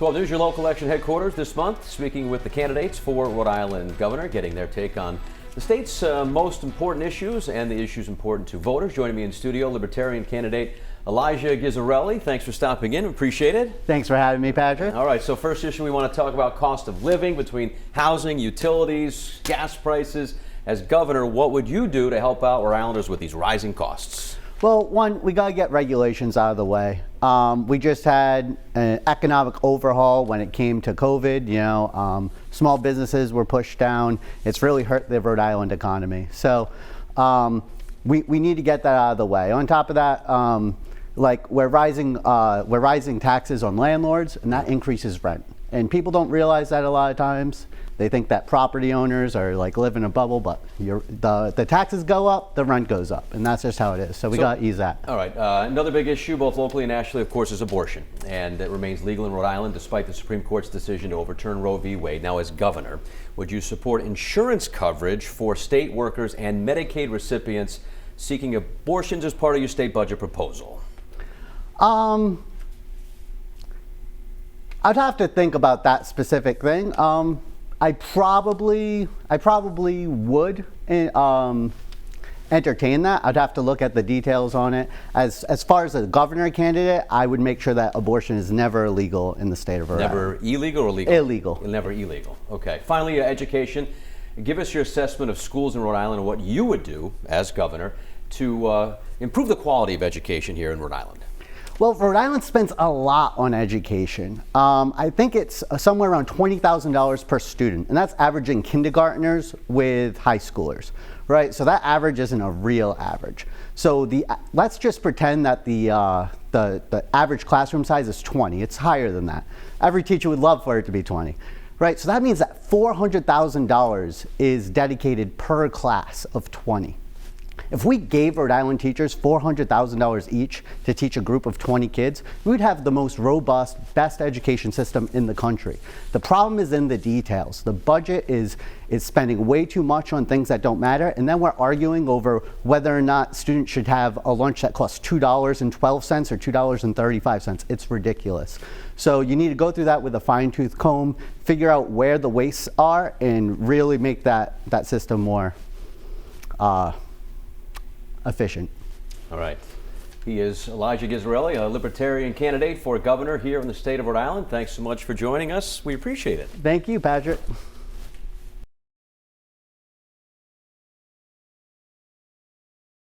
12 News, your local election headquarters this month, speaking with the candidates for Rhode Island governor, getting their take on the state's most important issues and the issues important to voters. Joining me in studio, Libertarian candidate Elijah Gizzarelli. Thanks for stopping in. Appreciate it. Thanks for having me, Patrick. All right, so first issue, we want to talk about cost of living between housing, utilities, gas prices. As governor, what would you do to help out Rhode Islanders with these rising costs? Well, one, we got to get regulations out of the way. We just had an economic overhaul when it came to COVID. Small businesses were pushed down. It's really hurt the Rhode Island economy. So we need to get that out of the way. On top of that, we're rising taxes on landlords, and that increases rent. And people don't realize that a lot of times. They think that property owners are like living in a bubble, but the taxes go up, the rent goes up, and that's just how it is. So we got to ease that. All right. Another big issue, both locally and nationally, of course, is abortion, and it remains legal in Rhode Island despite the Supreme Court's decision to overturn Roe v. Wade. Now, as governor, would you support insurance coverage for state workers and Medicaid recipients seeking abortions as part of your state budget proposal? I'd have to think about that specific thing. I probably would entertain that. I'd have to look at the details on it. As far as a governor candidate, I would make sure that abortion is never illegal in the state of Rhode Island. Never illegal or legal? Illegal. Never illegal. Okay. Finally, education. Give us your assessment of schools in Rhode Island and what you would do as governor to improve the quality of education here in Rhode Island. Well, Rhode Island spends a lot on education. I think it's somewhere around $20,000 per student, and that's averaging kindergartners with high schoolers, right? So that average isn't a real average. So let's just pretend that the average classroom size is 20. It's higher than that. Every teacher would love for it to be 20, right? So that means that $400,000 is dedicated per class of 20. If we gave Rhode Island teachers $400,000 each to teach a group of 20 kids, we would have the most robust, best education system in the country. The problem is in the details. The budget is spending way too much on things that don't matter, and then we're arguing over whether or not students should have a lunch that costs $2.12 or $2.35. It's ridiculous. So you need to go through that with a fine-tooth comb, figure out where the wastes are, and really make that system more efficient. All right. He is Elijah Gizzarelli, a Libertarian candidate for governor here in the state of Rhode Island. Thanks so much for joining us. We appreciate it. Thank you, Patrick.